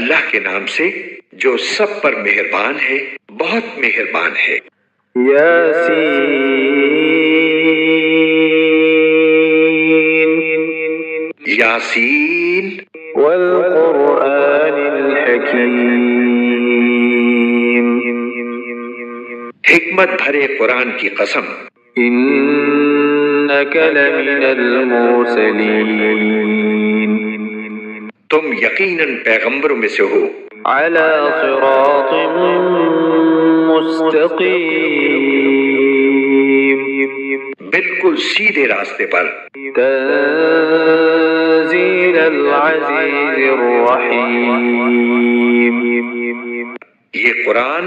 اللہ کے نام سے جو سب پر مہربان ہے، بہت مہربان ہے۔ یاسین یاسین والقرآن الحکیم حکمت بھرے قرآن کی قسم، انک لمن المرسلین تم یقیناً پیغمبروں میں سے ہو، علی صراط مستقیم بالکل سیدھے راستے پر، تنزیل العزیز الرحیم یہ قرآن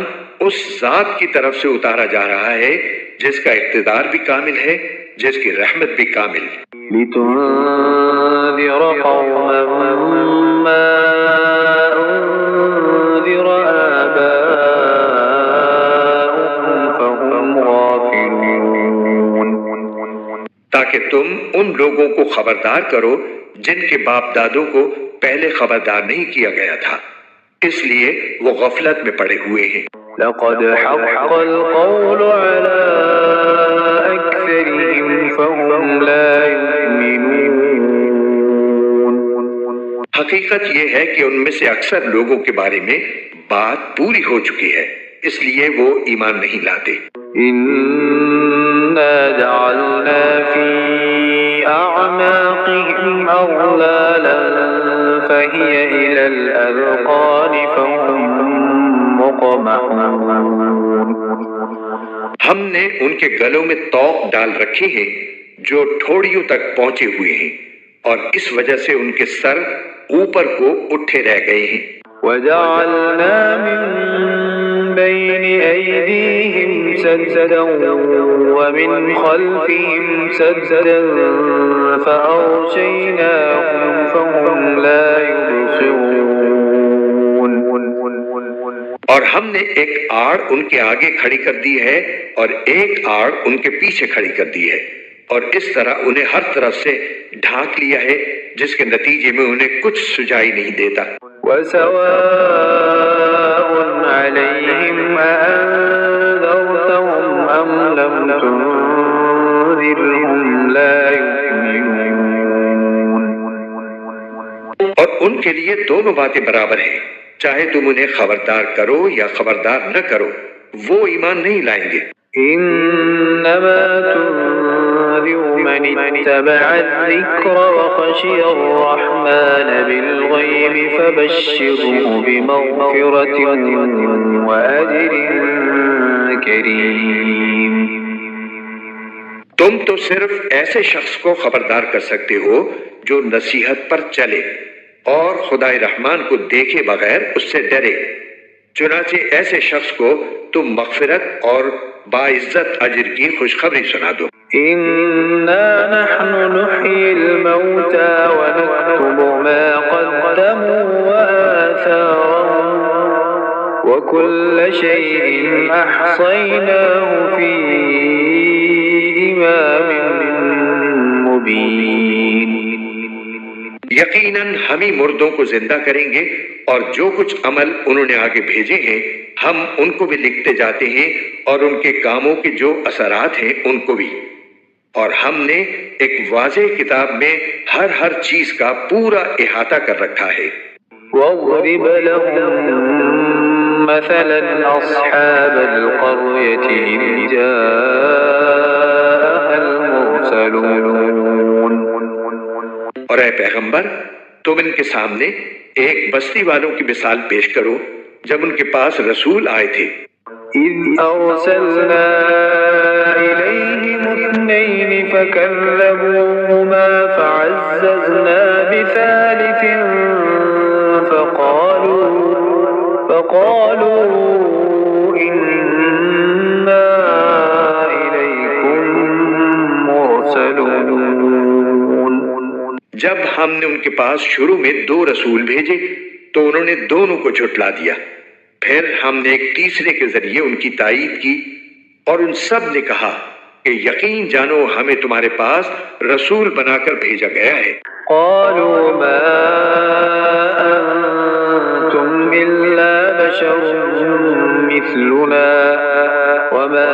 اس ذات کی طرف سے اتارا جا رہا ہے جس کا اقتدار بھی کامل ہے، جس کی رحمت بھی کامل۔ لتنذر قوما ما انذر آباؤهم فهم غافلون تاکہ تم ان لوگوں کو خبردار کرو جن کے باپ دادوں کو پہلے خبردار نہیں کیا گیا تھا، اس لیے وہ غفلت میں پڑے ہوئے ہیں۔ لقد حق القول على أكثرهم فهم لا يؤمنون حقیقت یہ ہے کہ ان میں سے اکثر لوگوں کے بارے میں بات پوری ہو چکی ہے، اس لیے وہ ایمان نہیں لاتے۔ إنا جعلنا في أعناقهم أغلالا فهي إلى الأذقان فهم مقمحون ہم نے ان کے گلوں میں طوق ڈال رکھے ہیں جو ٹھوڑیوں تک پہنچے ہوئے ہیں، اور اس وجہ سے ان کے سر اوپر کو اٹھے رہ گئے ہیں۔ وجعلنا من بين أيديهم سدا ومن خلفهم سدا فأغشيناهم فهم لا يبصرون اور ہم نے ایک آڑ ان کے آگے کھڑی کر دی ہے اور ایک آڑ ان کے پیچھے کھڑی کر دی ہے، اور اس طرح انہیں ہر طرف سے ڈھانک لیا ہے جس کے نتیجے میں انہیں کچھ سجائی نہیں دیتا۔ وسواء عليهم أأنذرتهم أم لم تنذرهم لا يؤمنون اور ان کے لیے دونوں باتیں برابر ہیں، چاہے تم انہیں خبردار کرو یا خبردار نہ کرو، وہ ایمان نہیں لائیں گے۔ إنما تنذر من اتبع الذكر وخشي الرحمن بالغيب فبشره بمغفرة وأجر كريم تم تو صرف ایسے شخص کو خبردار کر سکتے ہو جو نصیحت پر چلے اور خدائے رحمان کو دیکھے بغیر اس سے ڈرے، چنانچہ ایسے شخص کو تم مغفرت اور باعزت اجر کی خوشخبری سنا دو۔ إنا نحن نحيي الموتى ونكتب ما قدموا وآثارهم وكل شيء أحصيناه في إمام مبين یقیناً ہم ہی مردوں کو زندہ کریں گے، اور جو کچھ عمل انہوں نے آگے بھیجے ہیں ہم ان کو بھی لکھتے جاتے ہیں، اور ان کے کاموں کے جو اثرات ہیں ان کو بھی، اور ہم نے ایک واضح کتاب میں ہر چیز کا پورا احاطہ کر رکھا ہے۔ واضرب لهم مثلا أصحاب القرية إذ جاءها المرسلون اور اے پیغمبر تم ان کے سامنے ایک بستی والوں کی مثال پیش کرو جب ان کے پاس رسول آئے تھے۔ إذ أرسلنا إليهم اثنين فكذبوهما فعززنا بثالث فقالوا إنا إليكم مرسلون جب ہم نے ان کے پاس شروع میں 2 رسول بھیجے تو انہوں نے دونوں کو جھٹلا دیا، پھر ہم نے ایک تیسرے کے ذریعے ان کی تائید کی، اور ان سب نے کہا کہ یقین جانو ہمیں تمہارے پاس رسول بنا کر بھیجا گیا ہے۔ قالوا ما أنتم بشر مثلنا وما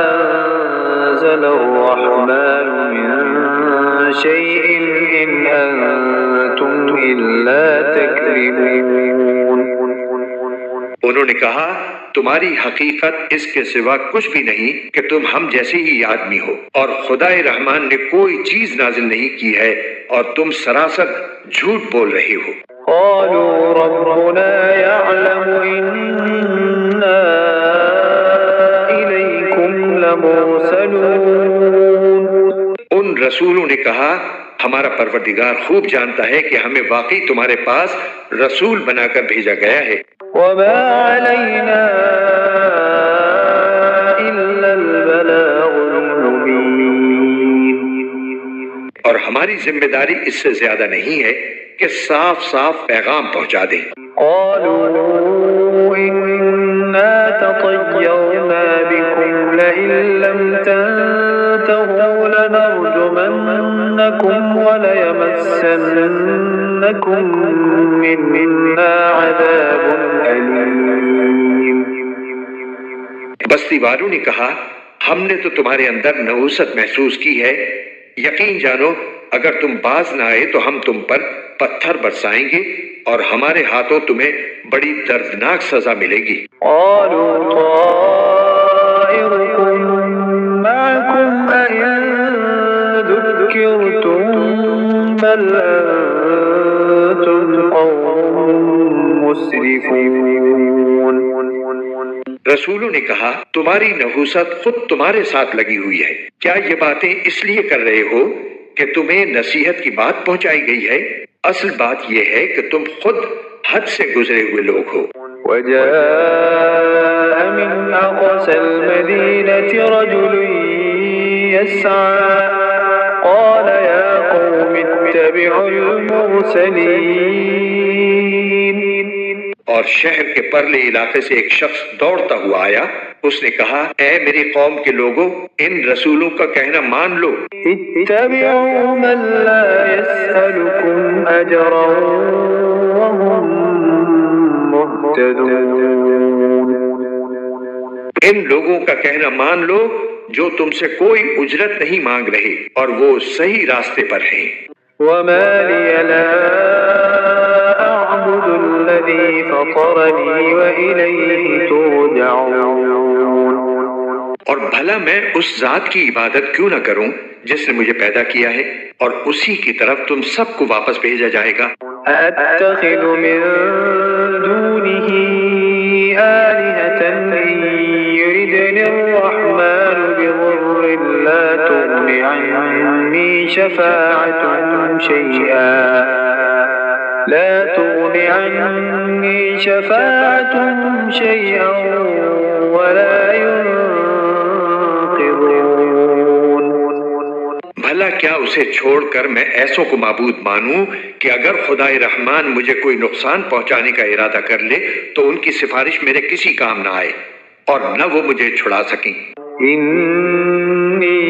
أنزل الرحمن من شيء إن أنتم إلا تكذبون. انہوں نے کہا تمہاری حقیقت اس کے سوا کچھ بھی نہیں کہ تم ہم جیسے ہی آدمی ہو، اور خدائے رحمان نے کوئی چیز نازل نہیں کی ہے اور تم سراسر جھوٹ بول رہے ہو. قالوا ربنا يعلم إنا إليكم لمرسلون. ان رسولوں نے کہا ہمارا پروردگار خوب جانتا ہے کہ ہمیں واقعی تمہارے پاس رسول بنا کر بھیجا گیا ہے. وما علينا إلا البلاغ المبين. اور ہماری ذمہ داری اس سے زیادہ نہیں ہے کہ صاف صاف پیغام پہنچا دیں. قالوا إنا تطيرنا بكم لئن لم تنتهوا لنرجمنكم وليمسنكم منا عذاب أليم. بستی والوں نے کہا ہم نے تو تمہارے اندر نحوست محسوس کی ہے، یقین جانو اگر تم باز نہ آئے تو ہم تم پر پتھر برسائیں گے اور ہمارے ہاتھوں تمہیں بڑی دردناک سزا ملے گی. قالوا طائركم معكم أئن ذكرتم بل أنتم قوم مسرفون. رسولوں نے کہا تمہاری نحوست خود تمہارے ساتھ لگی ہوئی ہے، کیا یہ باتیں اس لیے کر رہے ہو کہ تمہیں نصیحت کی بات پہنچائی گئی ہے؟ اصل بات یہ ہے کہ تم خود حد سے گزرے ہوئے لوگ ہو. وجاء من أقصى المدينة رجل يسعى قال يا قوم اتبعوا المرسلين. اور شہر کے پرلے علاقے سے ایک شخص دوڑتا ہوا آیا، اس نے کہا اے میری قوم کے لوگوں ان رسولوں کا کہنا مان لو. اتبعوا من لا يسألكم أجرا وهم مهتدون. ان لوگوں کا کہنا مان لو جو تم سے کوئی اجرت نہیں مانگ رہے اور وہ صحیح راستے پر ہیں. وما لي لا أعبد الذي فطرني وإليه ترجعون. اور بھلا میں اس ذات کی عبادت کیوں نہ کروں جس نے مجھے پیدا کیا ہے اور اسی کی طرف تم سب کو واپس بھیجا جائے گا. أأتخذ من دونه آلهة إن يردني الرحمن بضر لا تغن عني شفاعتهم شيئا ولا ينقذون. بھلا کیا اسے چھوڑ کر میں ایسوں کو معبود مانوں کہ اگر خدائے رحمان مجھے کوئی نقصان پہنچانے کا ارادہ کر لے تو ان کی سفارش میرے کسی کام نہ آئے اور نہ وہ مجھے چھڑا سکیں. إني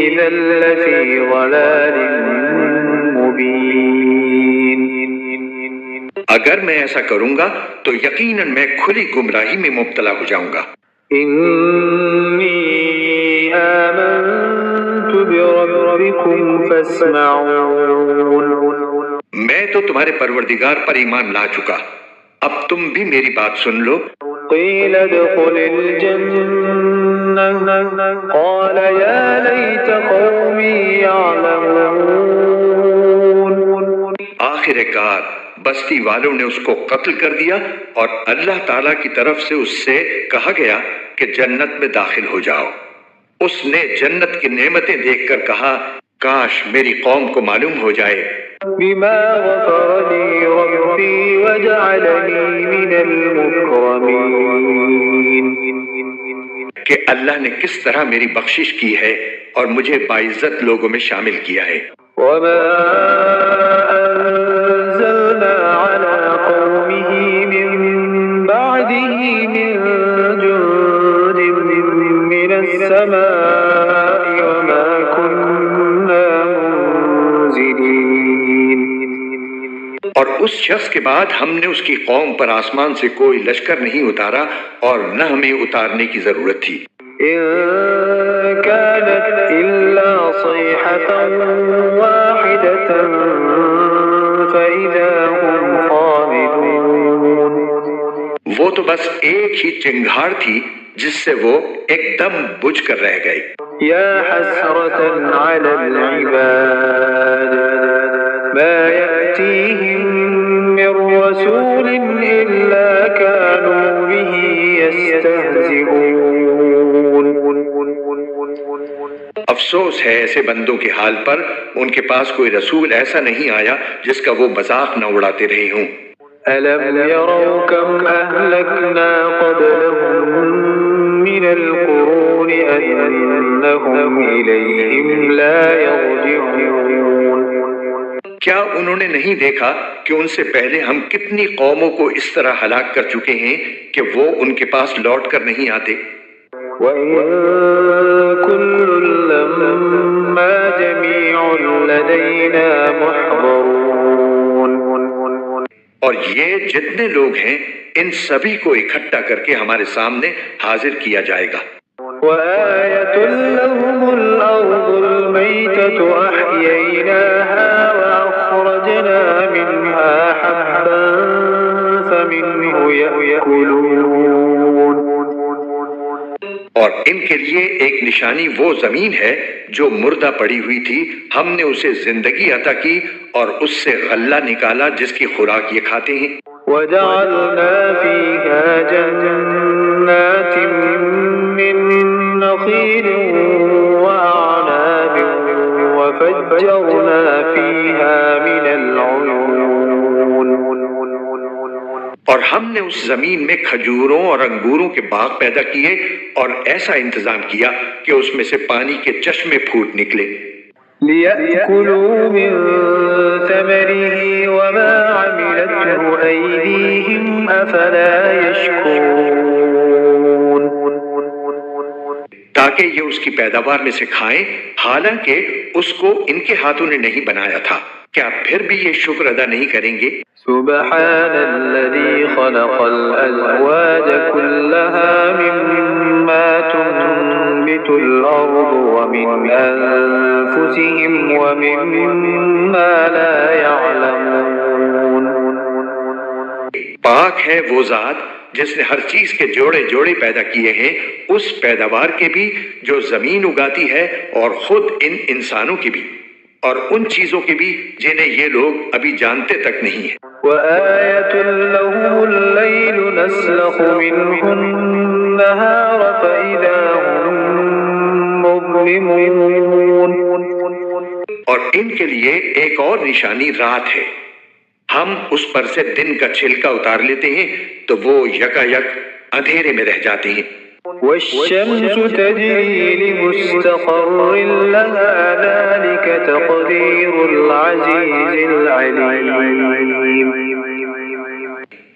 إذا لفي ضلال مبين. اگر میں ایسا کروں گا تو یقیناً میں کھلی گمراہی میں مبتلا ہو جاؤں گا. إني آمنت بربكم فاسمعون. میں تو تمہارے پروردگار پر ایمان لا چکا، اب تم بھی میری بات سن لو. قيل ادخل الجنة قال يا ليت قومي يعلمون. آخر کار بستی والوں نے اس کو قتل کر دیا اور اللہ تعالیٰ کی طرف سے اس سے کہا گیا کہ جنت میں داخل ہو جاؤ. اس نے جنت کی نعمتیں دیکھ کر کہا کاش میری قوم کو معلوم ہو جائے بما غفر لي ربي وجعلني من المكرمين. کہ اللہ نے کس طرح میری بخشش کی ہے اور مجھے باعزت لوگوں میں شامل کیا ہے. وما أنزلنا على قومه من بعده من جند من السماء وما كنا منزلين. اور اس شخص کے بعد ہم نے اس کی قوم پر آسمان سے کوئی لشکر نہیں اتارا اور نہ ہمیں اتارنے کی ضرورت تھی۔ إن كانت إلا صيحة واحدة فإذا هم خامدون۔ وہ تو بس ایک ہی چنگھاڑ تھی جس سے وہ ایک دم بجھ کر رہ گئے۔ يا حسرة على العباد ما يأتيهم من رسول إلا كانوا به يستهزئون۔ افسوس ہے ایسے بندوں کے حال پر، ان کے پاس کوئی رسول ایسا نہیں آیا جس کا وہ مذاق نہ اڑاتے رہے ہوں۔ ألم يروا كم أهلكنا قبلهم من القرون أنهم إليهم لا يرجعون۔ کیا انہوں نے نہیں دیکھا کہ ان سے پہلے ہم کتنی قوموں کو اس طرح ہلاک کر چکے ہیں کہ وہ ان کے پاس لوٹ کر نہیں آتے؟ وَإِن كُلٌّ لَّمَّا جَمِيعٌ لَّدَيْنَا مُحْضَرُونَ۔ اور یہ جتنے لوگ ہیں ان سبھی کو اکٹھا کر کے ہمارے سامنے حاضر کیا جائے گا۔ وَآيَةٌ لَّهُمُ الْأَرْضُ الْمَيْتَةُ أَحْيَيْنَاهَا وَأَخْرَجْنَا مِنْهَا حَبًّا فَمِنْهُ يَأْكُلُونَ۔ اور ان کے لیے ایک نشانی وہ زمین ہے جو مردہ پڑی ہوئی تھی، ہم نے اسے زندگی عطا کی اور اس سے غلہ نکالا جس کی خوراک یہ کھاتے ہیں۔ وَجَعَلْنَا فِيهَا جَنَّاتٍ مِّن نَّخِيلٍ وَأَعْنَابٍ وَفَجَّرْنَا فِيهَا مِنَ الْعُيُونِ۔ اور ہم نے اس زمین میں کھجوروں اور انگوروں کے باغ پیدا کیے اور ایسا انتظام کیا کہ اس میں سے پانی کے چشمے پھوٹ نکلے۔ لِيَأْكُلُوا مِن ثَمَرِهِ وَمَا عَمِلَتْهُ أَيْدِيهِمْ أَفَلَا يَشْكُرُونَ۔ تاکہ یہ اس کی پیداوار میں سے کھائیں، حالانکہ اس کو ان کے ہاتھوں نے نہیں بنایا تھا، کیا پھر بھی یہ شکر ادا نہیں کریں گے؟ سبحان الذي خلق الأزواج كلها مما تنبت الأرض ومن أنفسهم ومما لا يعلمون۔ پاک ہے وہ ذات جس نے ہر چیز کے جوڑے جوڑے پیدا کیے ہیں، اس پیداوار کے بھی جو زمین اگاتی ہے اور خود ان انسانوں کی بھی، اور ان چیزوں کی بھی جنہیں یہ لوگ ابھی جانتے تک نہیں ہیں۔ وآية لهم الليل نسلخ منه النهار فإذا هم مظلمون۔ اور ان کے لیے ایک اور نشانی رات ہے، ہم اس پر سے دن کا چھلکا اتار لیتے ہیں تو وہ یکا یک اندھیرے میں رہ جاتے ہیں۔ والشمس تجري لمستقر لها ذلك تقدير العزيز العليم۔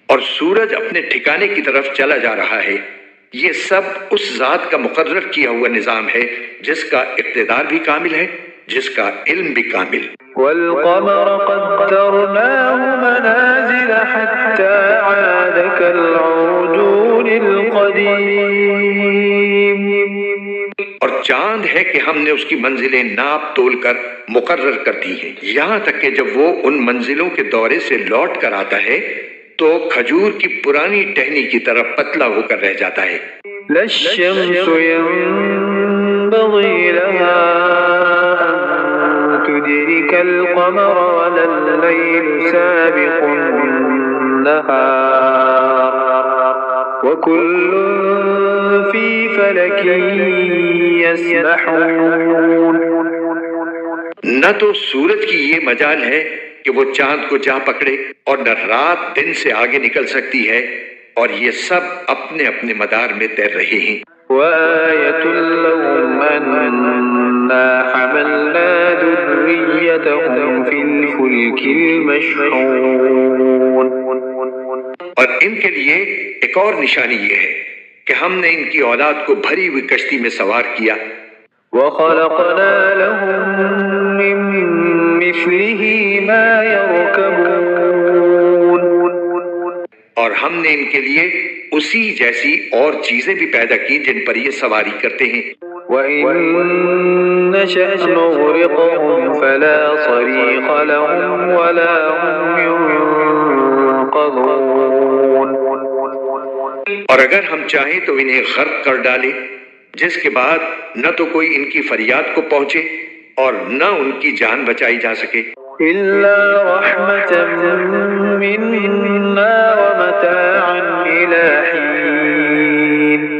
اور سورج اپنے ٹھکانے کی طرف چلا جا رہا ہے، یہ سب اس ذات کا مقرر کیا ہوا نظام ہے جس کا اقتدار بھی کامل ہے، جس کا علم بھی کامل۔ والقمر قدرناه منازل حتى عاد كالعرجون القديم۔ اور چاند ہے کہ ہم نے اس کی منزلیں ناپ تول کر مقرر کر دی ہیں، یہاں تک کہ جب وہ ان منزلوں کے دورے سے لوٹ کر آتا ہے تو کھجور کی پرانی ٹہنی کی طرح پتلا ہو کر رہ جاتا ہے۔ لا الشمس ينبغي لها تدرك القمر ولا الليل سابق النهار وكل في فلك يسبحون۔ نہ تو سورج کی یہ مجال ہے کہ وہ چاند کو جا پکڑے اور نہ رات دن سے آگے نکل سکتی ہے، اور یہ سب اپنے اپنے مدار میں تیر رہے ہیں۔ وآية لهم أنا حملنا ذريتهم في الفلك المشحون۔ اور ان کے لیے ایک اور نشانی یہ ہے کہ ہم نے ان کی اولاد کو بھری ہوئی کشتی میں سوار کیا۔ وخلقنا لهم من مثله ما يركبون۔ نے ان کے لیے اسی جیسی اور چیزیں بھی پیدا کی جن پر یہ سواری کرتے ہیں۔ وَإِن نَّشَأْ نُغْرِقْهُمْ فَلَا صَرِيخَ لَهُمْ وَلَا هُمْ يُنقَذُونَ۔ اور اگر ہم چاہیں تو انہیں غرق کر ڈالیں، جس کے بعد نہ تو کوئی ان کی فریاد کو پہنچے اور نہ ان کی جان بچائی جا سکے۔ إِلَّا رَحْمَةً مِّنَّا وَمَتَاعًا إِلَىٰ حِينٍ۔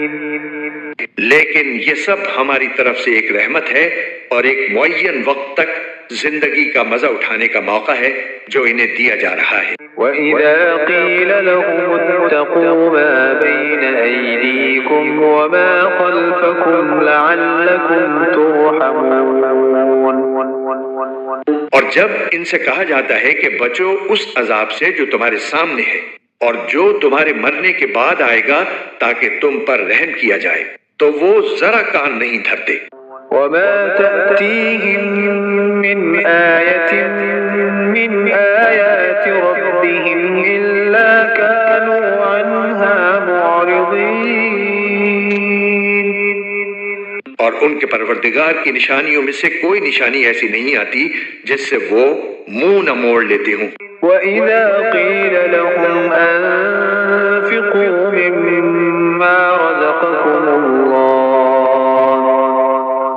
لیکن یہ سب ہماری طرف سے ایک رحمت ہے اور ایک معین وقت تک زندگی کا مزہ اٹھانے کا موقع ہے جو انہیں دیا جا رہا ہے۔ وَإِذَا قِيلَ لَهُمُ اتَّقُوا مَا بَيْنَ أَيْدِيكُمْ وَمَا خَلْفَكُمْ لَعَلَّكُمْ تُرْحَمُونَ۔ اور جب ان سے کہا جاتا ہے کہ بچو اس عذاب سے جو تمہارے سامنے ہے اور جو تمہارے مرنے کے بعد آئے گا تاکہ تم پر رحم کیا جائے، تو وہ ذرا کان نہیں دھرتے۔ وَمَا تَأْتِيهِم مِّنْ آيَةٍ مِّنْ آيَاتِ رَبِّهِمْ إِلَّا كَانُوا عَنْهَا مُعْرِضِينَ۔ اور ان کے پروردگار کی نشانیوں میں سے کوئی نشانی ایسی نہیں آتی جس سے وہ منہ نہ موڑ لیتے ہوں۔ وَإِذَا قِيلَ لَهُمْ أَنفِقُوا مِمَّا رَزَقَكُمُ اللَّهُ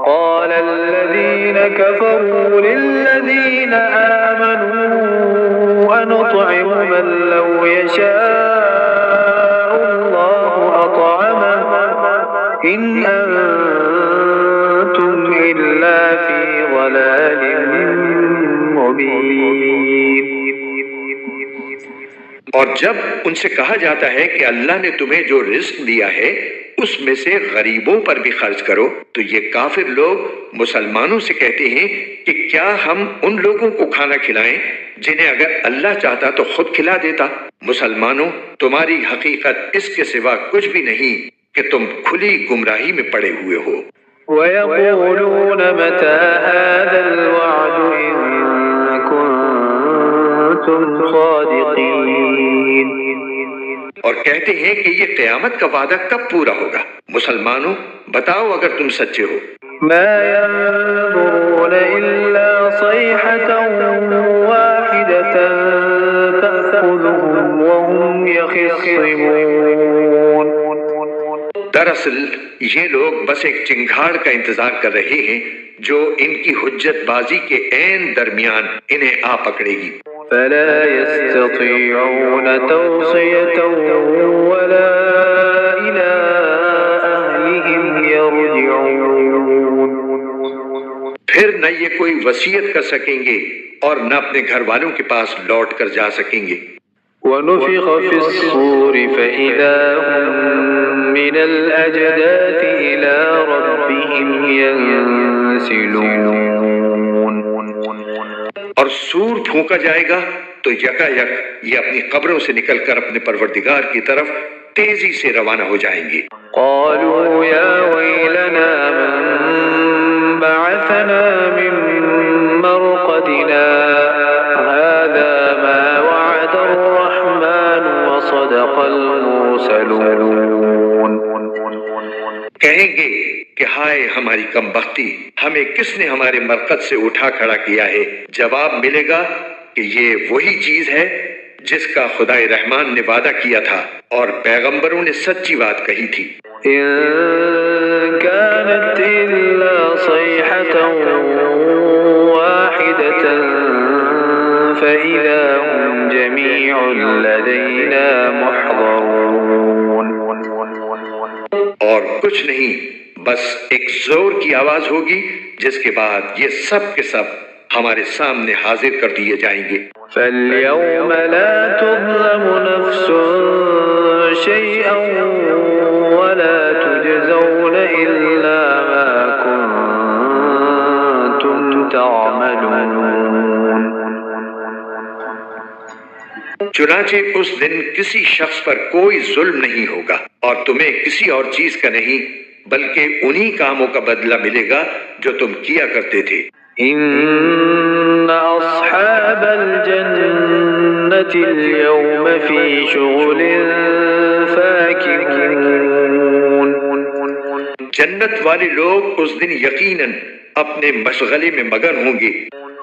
قَالَ الَّذِينَ كَفَرُوا لِلَّذِينَ آمَنُوا أَنُطْعِمُ مَن لَّوْ يَشَاءُ اللَّهُ أَطْعَمَهُ إِنْ أَنتُمْ إِلَّا فِي ضَلَالٍ مُّبِينٍ۔ اور جب ان سے کہا جاتا ہے کہ اللہ نے تمہیں جو رزق دیا ہے اس میں سے غریبوں پر بھی خرچ کرو، تو یہ کافر لوگ مسلمانوں سے کہتے ہیں کہ کیا ہم ان لوگوں کو کھانا کھلائیں جنہیں اگر اللہ چاہتا تو خود کھلا دیتا۔ مسلمانوں، تمہاری حقیقت اس کے سوا کچھ بھی نہیں کہ تم کھلی گمراہی میں پڑے ہوئے ہو۔ وَيَقُولُونَ مَتَىٰ هَٰذَا الْوَعْدُ إِن كُنتُمْ صَادِقِينَ۔ اور کہتے ہیں کہ یہ قیامت کا وعدہ کب پورا ہوگا؟ مسلمانوں، بتاؤ اگر تم سچے ہو۔ مَا يَنظُرُونَ إِلَّا صَيْحَةً وَاحِدَةً تَأْخُذُهُمْ وَهُمْ يَخِصِّمُونَ۔ دراصل یہ لوگ بس ایک چنگھاڑ کا انتظار کر رہے ہیں جو ان کی حجت بازی کے عین درمیان انہیں آ پکڑے گی۔ فَلَا يَسْتَطِيعُونَ تَوْصِيَةً وَلَا إِلَىٰ أَهْلِهِمْ يَرْجِعُونَ۔ پھر نہ یہ کوئی وصیت کر سکیں گے اور نہ اپنے گھر والوں کے پاس لوٹ کر جا سکیں گے۔ وَنُفِخَ فِي الصُّورِ فَإِذَا هُم مِّنَ الْأَجْدَاثِ إِلَىٰ رَبِّهِمْ يَنسِلُونَ۔ اور سور پھونکا جائے گا تو یکا یک یہ اپنی قبروں سے نکل کر اپنے پروردگار کی طرف تیزی سے روانہ ہو جائیں گے۔ قَالُوا يَا وَيْلَنَا مَن بَعَثَنَا مِن مَّرْقَدِنَا هَٰذَا مَا وَعَدَ الرَّحْمَٰنُ وَصَدَقَ الْمُرْسَلُونَ۔ کہیں گے کہ ہائے ہماری کم بختی، ہمیں کس نے ہمارے مرقد سے اٹھا کھڑا کیا ہے؟ جواب ملے گا کہ یہ وہی چیز ہے جس کا خدائے رحمان نے وعدہ کیا تھا اور پیغمبروں نے سچی بات کہی تھی۔ إِن كَانَتْ إِلَّا صَيْحَةً وَاحِدَةً فَإِذَا هُمْ جَمِيعٌ لَدَيْنَا مُحْضَرُونَ۔ اور کچھ نہیں، بس ایک زور کی آواز ہوگی جس کے بعد یہ سب کے سب ہمارے سامنے حاضر کر دیے جائیں گے۔ فَالْيَوْمَ لَا تُظْلَمُ نَفْسٌ شَيْئًا وَلَا تُجْزَوْنَ إِلَّا مَا كُنتُمْ تَعْمَلُونَ۔ چنانچہ اس دن کسی شخص پر کوئی ظلم نہیں ہوگا اور تمہیں کسی اور چیز کا نہیں بلکہ انہی کاموں کا بدلہ ملے گا جو تم کیا کرتے تھے۔ إِنَّ أَصْحَابَ الْجَنَّةِ الجنة اليوم في شغل فاكهون جنت والے لوگ اس دن یقیناً اپنے مشغلے میں مگن ہوں گے.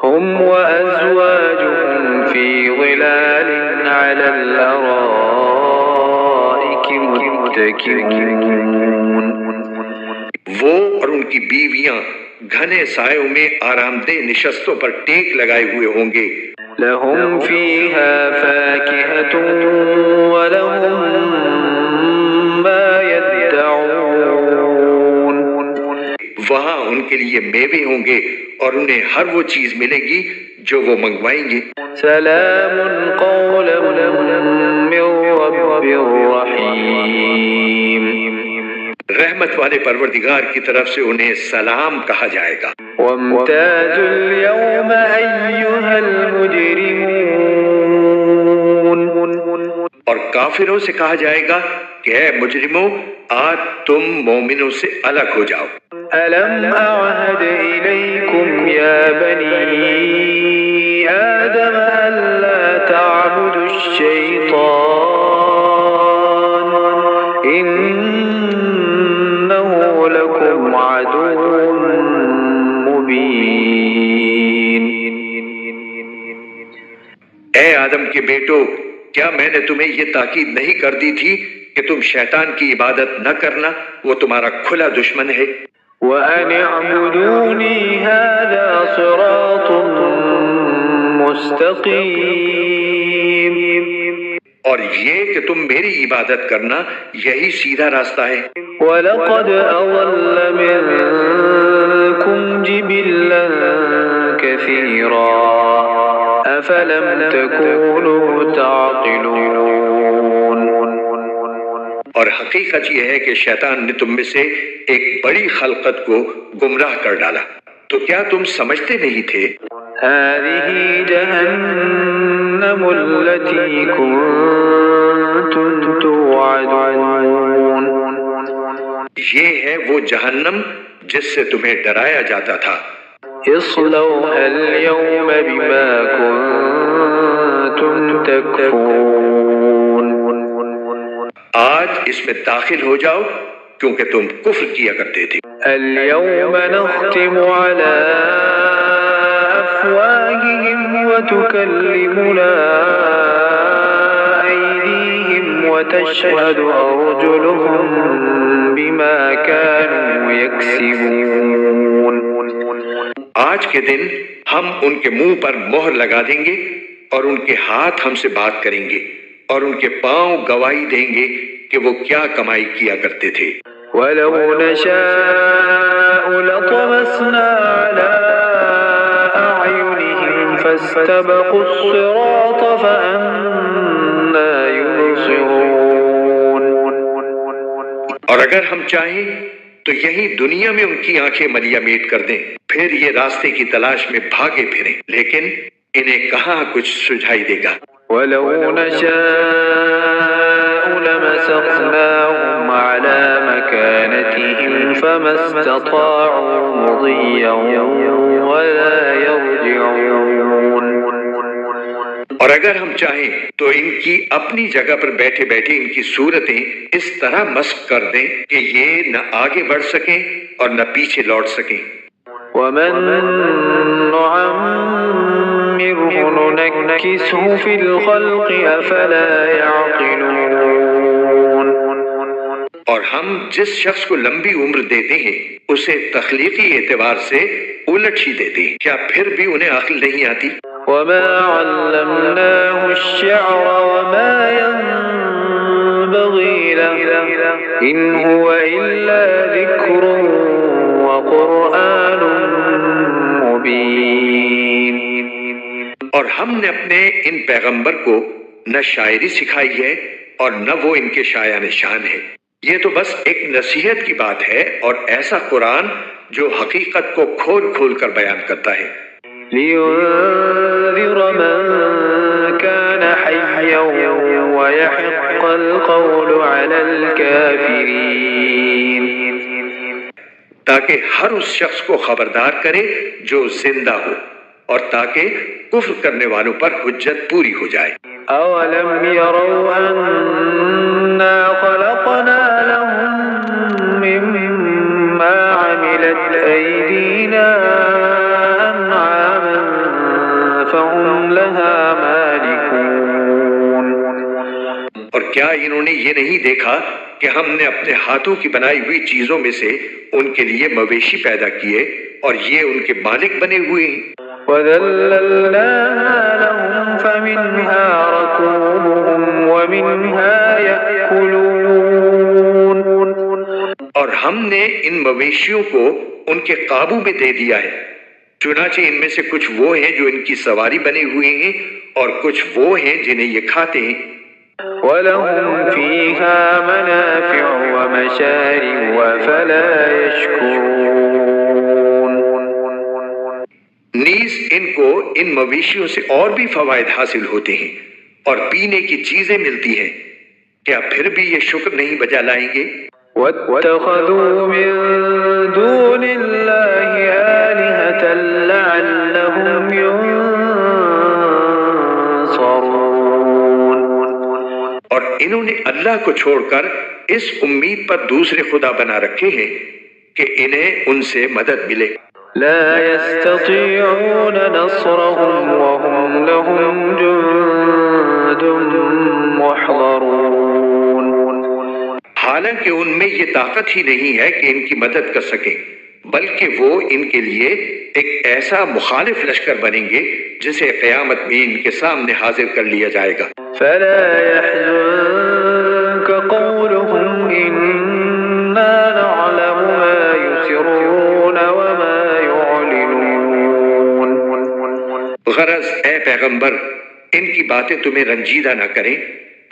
هم وأزواجهم في ظلال على الأرائك متكئون وہ اور ان کی بیویاں گھنے سایوں میں آرام دہ نشستوں پر ٹیک لگائے ہوئے ہوں گے. لهم فيها فاكهة ولهم ما يدعون وہاں ان کے لیے میوے ہوں گے اور انہیں ہر وہ چیز ملے گی جو وہ منگوائیں گے. سلام قولا من رب رحيم رحمت والے پروردگار کی طرف سے انہیں سلام کہا جائے گا. وامتازوا اليوم أيها المجرمون اور کافروں سے کہا جائے گا کہ اے مجرموں آج تم مومنوں سے الگ ہو جاؤ. ألم أعهد إليكم يا بني آدم ألا تعبدوا الشيطان إنه لكم عدو مبين اے آدم کے بیٹو کیا میں نے تمہیں یہ تاکید نہیں کر دی تھی کہ تم شیطان کی عبادت نہ کرنا، وہ تمہارا کھلا دشمن ہے. وأن اعبدوني هذا صراط مستقيم اور یہ کہ تم میری عبادت کرنا یہی سیدھا راستہ ہے. وَلَقَدْ أَضَلَّ مِنكُمْ جِبِلًّا كَثِيرًا أَفَلَمْ تَكُونُوا تَعْقِلُونَ اور حقیقت یہ ہے کہ شیطان نے تم میں سے ایک بڑی خلقت کو گمراہ کر ڈالا، تو کیا تم سمجھتے نہیں تھے؟ هذه جهنم التي كنتم توعدون یہ ہے وہ جہنم جس سے تمہیں ڈرایا جاتا تھا. اصلوها اليوم بما كنتم تكفرون آج اس میں داخل ہو جاؤ کیونکہ تم کفر کیا کرتے تھے. اليوم نختم على أفواههم وتكلمنا أيديهم وتشهد أرجلهم بما كانوا يكسبون آج کے دن ہم ان کے منہ پر مہر لگا دیں گے اور ان کے ہاتھ ہم سے بات کریں گے اور ان کے پاؤں گواہی دیں گے کہ وہ کیا کمائی کیا کرتے تھے. ولو نشاء لطمسنا على أعينهم فاستبقوا الصراط فأنى يبصرون اور اگر ہم چاہیں تو یہی دنیا میں ان کی آنکھیں ملیا میٹ کر دیں، پھر یہ راستے کی تلاش میں بھاگے پھریں، لیکن انہیں کہاں کچھ سجھائی دے گا. ولو نشاء لمسخناهم على مكانتهم فما استطاعوا مضيا ولا يرجعون اور اگر ہم چاہیں تو ان کی اپنی جگہ پر بیٹھے بیٹھے ان کی صورتیں اس طرح مسخ کر دیں کہ یہ نہ آگے بڑھ سکیں اور نہ پیچھے لوٹ سکیں. ومن نعمره ننكسه في الخلق أفلا يعقلون اور ہم جس شخص کو لمبی عمر دیتے ہیں اسے تخلیقی اعتبار سے الٹ ہی دیتے ہیں، کیا پھر بھی انہیں عقل نہیں آتی؟ وما علمناه الشعر وما ينبغي له إن هو إلا ذكر وقرآن مبين اور ہم نے اپنے ان پیغمبر کو نہ شاعری سکھائی ہے اور نہ وہ ان کے شایان شان ہے، یہ تو بس ایک نصیحت کی بات ہے اور ایسا قرآن جو حقیقت کو کھول کھول کر بیان کرتا ہے. لينذر من كان حيا ويحق القول على الكافرين تاکہ ہر اس شخص کو خبردار کرے جو زندہ ہو اور تاکہ کفر کرنے والوں پر حجت پوری ہو جائے. أولم يروا أنا خلقنا لهم مما عملت أيدينا أنعاما فهم لها مالكون اور کیا انہوں نے یہ نہیں دیکھا کہ ہم نے اپنے ہاتھوں کی بنائی ہوئی چیزوں میں سے ان کے لیے مویشی پیدا کیے اور یہ ان کے مالک بنے ہوئے ہیں؟ وَذَلَّلْنَاهَا لَهُمْ فَمِنْهَا رَكُوبُهُمْ وَمِنْهَا يَأْكُلُونَ اور ہم نے ان مویشیوں کو ان کے قابو میں دے دیا ہے، چنانچہ ان میں سے کچھ وہ ہیں جو ان کی سواری بنے ہوئے ہیں اور کچھ وہ ہیں جنہیں یہ کھاتے ہیں۔ وَلَهُمْ فِيهَا مَنَافِعُ وَمَشَارِبُ أَفَلَا يَشْكُرُونَ نیز ان کو ان مویشیوں سے اور بھی فوائد حاصل ہوتے ہیں اور پینے کی چیزیں ملتی ہیں، کیا پھر بھی یہ شکر نہیں بجا لائیں گے؟ وَاتَّخَذُوا مِن دُونِ اللَّهِ آلِهَةً لَعَلَّهُمْ يُنصَرُونَ اور انہوں نے اللہ کو چھوڑ کر اس امید پر دوسرے خدا بنا رکھے ہیں کہ انہیں ان سے مدد ملے۔ لا يستطيعون نصرهم وهم لهم جند محضرون حالانکہ ان میں یہ طاقت ہی نہیں ہے کہ ان کی مدد کر سکیں، بلکہ وہ ان کے لیے ایک ایسا مخالف لشکر بنیں گے جسے قیامت میں ان کے سامنے حاضر کر لیا جائے گا۔ فلا يحزنك قولهم إنا نعلم ما يسرون وما يعلنون غرض اے پیغمبر ان کی باتیں تمہیں رنجیدہ نہ کریں،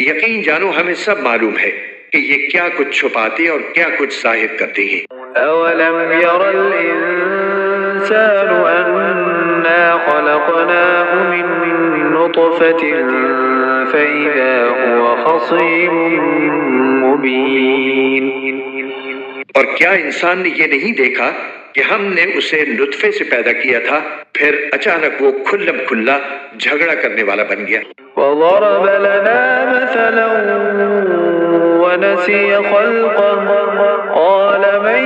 یقین جانو ہمیں سب معلوم ہے کہ یہ کیا کچھ چھپاتے اور کیا کچھ ظاہر کرتے ہیں۔ أولم ير الإنسان أنا خلقناه من نطفة فإذا هو خصيم مبين اور کیا انسان نے یہ نہیں دیکھا کہ ہم نے اسے نطفے سے پیدا کیا تھا، پھر اچانک وہ کھلم کھلا جھگڑا کرنے والا بن گیا۔ وضرب لنا مثلا ونسي خلقه قال من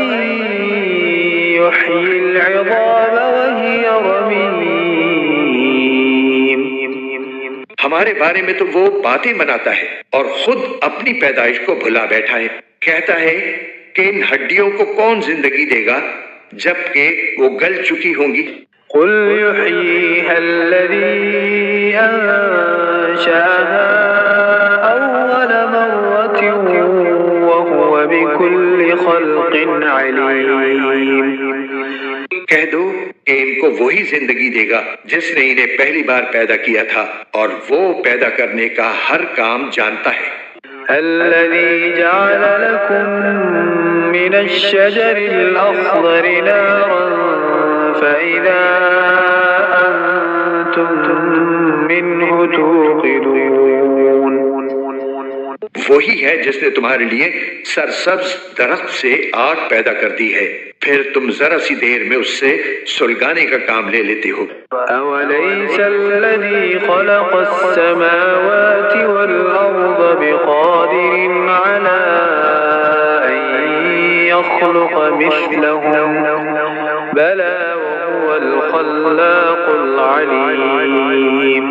يحيي العظام وهي رميم ہمارے بارے میں تو وہ باتیں بناتا ہے اور خود اپنی پیدائش کو بھلا بیٹھا ہے، کہتا ہے کہ ان ہڈیوں کو کون زندگی دے گا جبکہ وہ گل چکی ہوں گی۔ قل يحييها الذي أنشأها أول مرة وهو بكل خلق عليم کہہ دو کہ ان کو وہی زندگی دے گا جس نے انہیں پہلی بار پیدا کیا تھا اور وہ پیدا کرنے کا ہر کام جانتا ہے۔ الذي جعل لكم من الشجر الأخضر نارا فإذا أنتم منه توقدون وہی ہے جس نے تمہارے لیے سرسبز درخت سے آگ پیدا کر دی ہے، پھر تم ذرا سی دیر میں اس سے سلگانے کا کام لے لیتے ہو۔ أوليس الذي خلق السماوات والأرض بقادر على أن يخلق مثلهم بلى وهو الخلاق العليم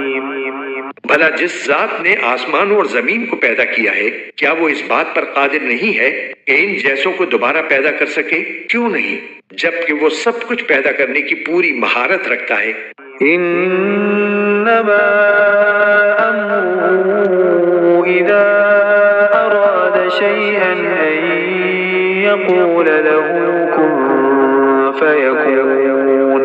بھلا جس ذات نے آسمانوں اور زمین کو پیدا کیا ہے کیا وہ اس بات پر قادر نہیں ہے کہ ان جیسوں کو دوبارہ پیدا کر سکے؟ کیوں نہیں، جبکہ وہ سب کچھ پیدا کرنے کی پوری مہارت رکھتا ہے۔ إنما أمره إذا أراد شيئا أن يقول له كن فيكون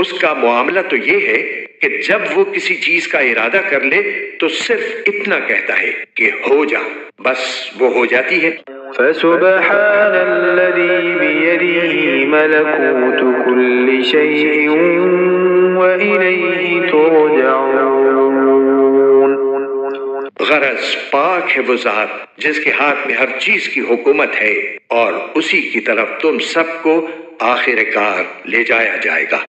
اس کا معاملہ تو یہ ہے کہ جب وہ کسی چیز کا ارادہ کر لے تو صرف اتنا کہتا ہے کہ ہو جا، بس وہ ہو جاتی ہے۔ فسبحان الذي بيده ملكوت كل شيء وإليه ترجعون غرض پاک ہے وہ ذات جس کے ہاتھ میں ہر چیز کی حکومت ہے اور اسی کی طرف تم سب کو آخر کار لے جایا جائے گا۔